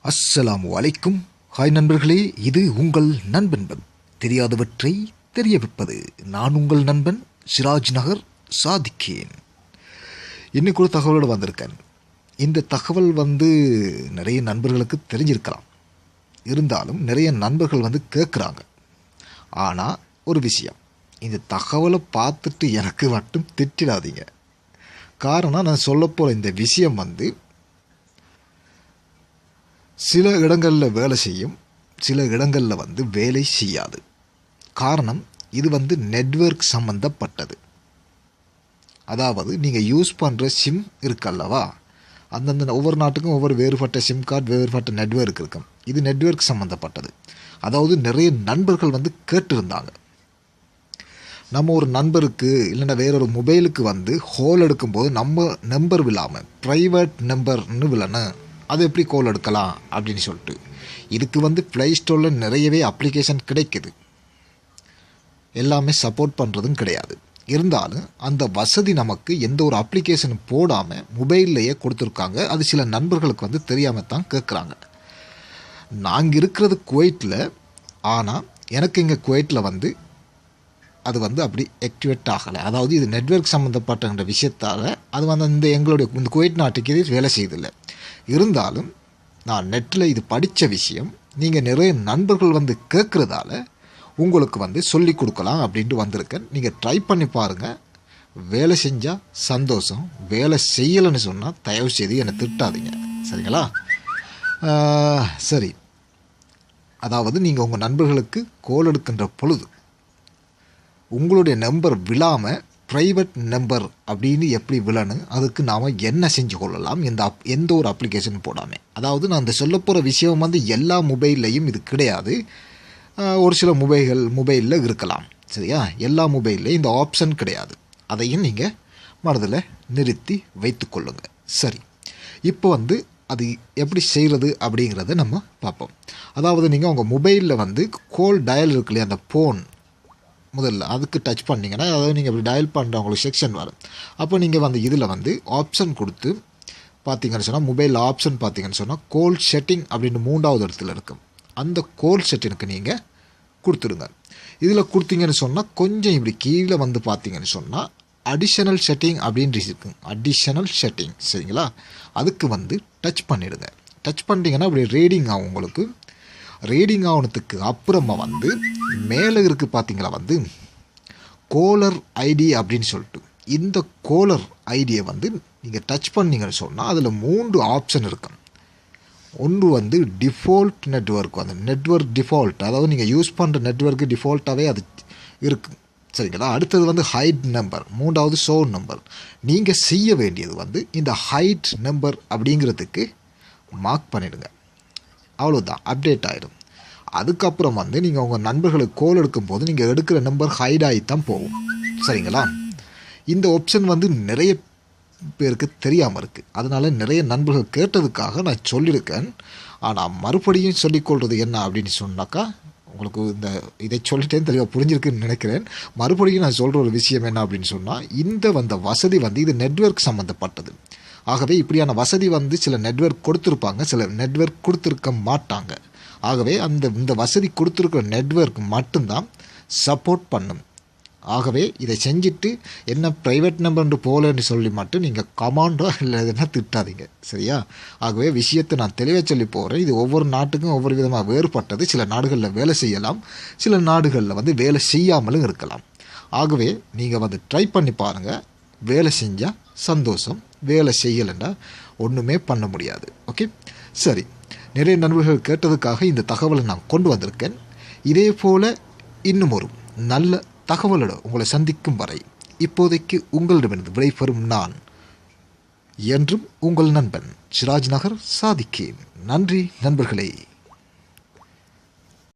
அஸ்ஸலாமு அலைக்கும். ஹாய் நண்பர்களே, இது உங்கள் நண்பன். தெரியாதவற்றை தெரிய வைப்பது. நான் உங்கள் நண்பன் சிராஜ் நகர் சாதிக்கேன். இன்னைக்கு ஒரு தகவலோடு வந்திருக்கேன். இந்த தகவல் நிறைய நண்பர்களுக்கு தெரிஞ்சிருக்கலாம். இருந்தாலும் நிறைய நண்பர்கள் கேட்குறாங்க. ஆனால் ஒரு விஷயம், இந்த தகவலை பார்த்துட்டு எனக்கு மட்டும் திட்டிடாதீங்க. காரணம், நான் சொல்ல போகிற இந்த விஷயம் சில இடங்களில் வேலை செய்யும், சில இடங்களில் வேலை செய்யாது. காரணம், இது நெட்வொர்க் சம்மந்தப்பட்டது. அதாவது நீங்கள் யூஸ் பண்ணுற சிம் இருக்கல்லவா, அந்தந்த ஒவ்வொரு நாட்டுக்கும் ஒவ்வொரு வேறுபட்ட சிம் கார்டு, வேறுபட்ட நெட்வொர்க் இருக்கும். இது நெட்வொர்க் சம்மந்தப்பட்டது. அதாவது நிறைய நண்பர்கள் கேட்டிருந்தாங்க, நம்ம ஒரு நண்பருக்கு இல்லைன்னா வேறொரு மொபைலுக்கு ஹோல் எடுக்கும்போது நம்ம நம்பர் விழாமல் ப்ரைவேட் நம்பர்னு விழணும், அது எப்படி கோல் எடுக்கலாம் அப்படின்னு சொல்லிட்டு. இதுக்கு ப்ளே ஸ்டோரில் நிறையவே அப்ளிகேஷன் கிடைக்குது, எல்லாமே சப்போர்ட் பண்ணுறதும் கிடையாது. இருந்தாலும் அந்த வசதி நமக்கு எந்த ஒரு அப்ளிகேஷன் போடாமல் மொபைல்லையே கொடுத்துருக்காங்க. அது சில நண்பர்களுக்கு தெரியாமல் தான் கேட்குறாங்க. நாங்கள் இருக்கிறது குவைட்டில், ஆனால் எனக்கு இங்கே குவைட்டில் அது அப்படி ஆக்டிவேட் ஆகலை. அதாவது இது நெட்வொர்க் சம்மந்தப்பட்ட விஷயத்தால் அது இந்த எங்களுடைய இந்த குவைட் நாட்டுக்கு இது வேலை செய்தில்லை. இருந்தாலும் நான் நெட்டில் இது படித்த விஷயம், நீங்கள் நிறைய நண்பர்கள் கேட்குறதால உங்களுக்கு சொல்லி கொடுக்கலாம் அப்படின்ட்டு வந்திருக்கேன். நீங்கள் ட்ரை பண்ணி பாருங்கள். வேலை செஞ்சால் சந்தோஷம், வேலை செய்யலைன்னு சொன்னால் தயவு செய்து என்னை திட்டாதீங்க, சரிங்களா? சரி, அதாவது நீங்கள் உங்கள் நண்பர்களுக்கு கோல் எடுக்கின்ற பொழுது உங்களுடைய நம்பர் விழாமல் ப்ரைவேட் நம்பர் அப்படின்னு எப்படி விழணும், அதுக்கு நாம் என்ன செஞ்சு கொள்ளலாம், எந்த ஒரு அப்ளிகேஷன் போடாமல். அதாவது நான் இந்த சொல்ல போகிற விஷயம் எல்லா மொபைல்லையும் இது கிடையாது. ஒரு சில மொபைலில் இருக்கலாம், சரியா? எல்லா மொபைல்லையும் இந்த ஆப்ஷன் கிடையாது. அதையும் நீங்கள் மனதில் நிறுத்தி வைத்து கொள்ளுங்கள். சரி, இப்போ அது எப்படி செய்கிறது அப்படிங்கிறத நம்ம பார்ப்போம். அதாவது நீங்கள் உங்கள் மொபைலில் கோல் டயல் இருக்கு இல்லையா, அந்த ஃபோன் முதல்ல அதுக்கு டச் பண்ணிங்கன்னா, அதாவது நீங்கள் இப்படி டயல் பண்ணுற உங்களுக்கு செக்ஷன் வரும். அப்போ நீங்கள் இதில் ஆப்ஷன் கொடுத்து பார்த்தீங்கன்னு சொன்னால், மொபைலில் ஆப்ஷன் பார்த்தீங்கன்னு சொன்னால் கோல் செட்டிங் அப்படின்னு 3வது இடத்துல இருக்கும். அந்த கோல் செட்டிங்க்கு நீங்கள் கொடுத்துடுங்க. இதில் கொடுத்தீங்கன்னு சொன்னால் கொஞ்சம் இப்படி கீழே பார்த்தீங்கன்னு சொன்னால் அடிஷனல் செட்டிங் அப்படின்ட்டு இருக்கும். அடிஷனல் செட்டிங், சரிங்களா? அதுக்கு டச் பண்ணிவிடுங்க. டச் பண்ணிட்டீங்கன்னா அப்படி ரீடிங் ஆகும். உங்களுக்கு ரீடிங் ஆகணுத்துக்கு அப்புறமா மேலே இருக்குது பார்த்தீங்களா, கோலர் ஐடி அப்படின்னு சொல்லிட்டு. இந்த கோலர் ஐடியை நீங்கள் டச் பண்ணிங்கன்னு சொன்னால் அதில் 3 ஆப்ஷன் இருக்கும். ஒன்று டிஃபால்ட் நெட்வொர்க், நெட்வொர்க் டிஃபால்ட், அதாவது நீங்கள் யூஸ் பண்ணுற நெட்வொர்க்கு டிஃபால்ட்டாகவே அது இருக்குது, சரிங்களா? அடுத்தது ஹைட் நம்பர், 3வது ஷோ நம்பர். நீங்கள் செய்ய வேண்டியது இந்த ஹைட் நம்பர் அப்படிங்கிறதுக்கு மார்க் பண்ணிவிடுங்க. அவ்வளோதான், அப்டேட் ஆகிடும். அதுக்கப்புறம் நீங்கள் உங்கள் நண்பர்களுக்கு கோல் எடுக்கும்போது நீங்கள் எடுக்கிற நம்பர் ஹைட் ஆகித்தான் போகும், சரிங்களா? இந்த ஆப்ஷன் நிறைய பேருக்கு தெரியாமல் இருக்குது. அதனால் நிறைய நண்பர்கள் கேட்டதுக்காக நான் சொல்லியிருக்கேன். ஆனால் மறுபடியும் சொல்லிக்கொள்வது என்ன அப்படின்னு சொன்னாக்கா, உங்களுக்கு இதை சொல்லிட்டேன்னு தெளிவாக புரிஞ்சிருக்குன்னு நினைக்கிறேன். மறுபடியும் நான் சொல்கிற ஒரு விஷயம் என்ன அப்படின்னு சொன்னால், இந்த வசதி இது நெட்வொர்க் சம்மந்தப்பட்டது. ஆகவே இப்படியான வசதி சில நெட்வொர்க் கொடுத்துருப்பாங்க, சில நெட்வொர்க் கொடுத்துருக்க மாட்டாங்க. ஆகவே இந்த வசதி கொடுத்துருக்கிற நெட்வொர்க் மட்டும்தான் சப்போர்ட் பண்ணும். ஆகவே இதை செஞ்சுட்டு என்ன ப்ரைவேட் நம்பர்னு போகலன்னு சொல்லி மட்டும் நீங்கள் கமாண்டோ இல்லை எதுனா திட்டாதீங்க, சரியா? ஆகவே விஷயத்தை நான் தெளிவாக சொல்லி போகிறேன். இது ஒவ்வொரு நாட்டுக்கும் ஒவ்வொரு விதமாக வேறுபட்டது. சில நாடுகளில் வேலை செய்யலாம், சில நாடுகளில் வேலை செய்யாமலும் இருக்கலாம். ஆகவே நீங்கள் ட்ரை பண்ணி பாருங்கள். வேலை செஞ்சால் சந்தோஷம், வேலை செய்யலைன்னா ஒன்றுமே பண்ண முடியாது. ஓகே, சரி. நிறைய நண்பர்கள் கேட்டதுக்காக இந்த தகவலை நான் கொண்டு வந்திருக்கேன். இதே போல் இன்னும் ஒரு நல்ல தகவலோடு உங்களை சந்திக்கும் வரை இப்போதைக்கு உங்களிடமிருந்து விடைபெறும் நான் என்றும் உங்கள் நண்பன் சிராஜ் நகர் சாதிக்கேன். நன்றி நண்பர்களே.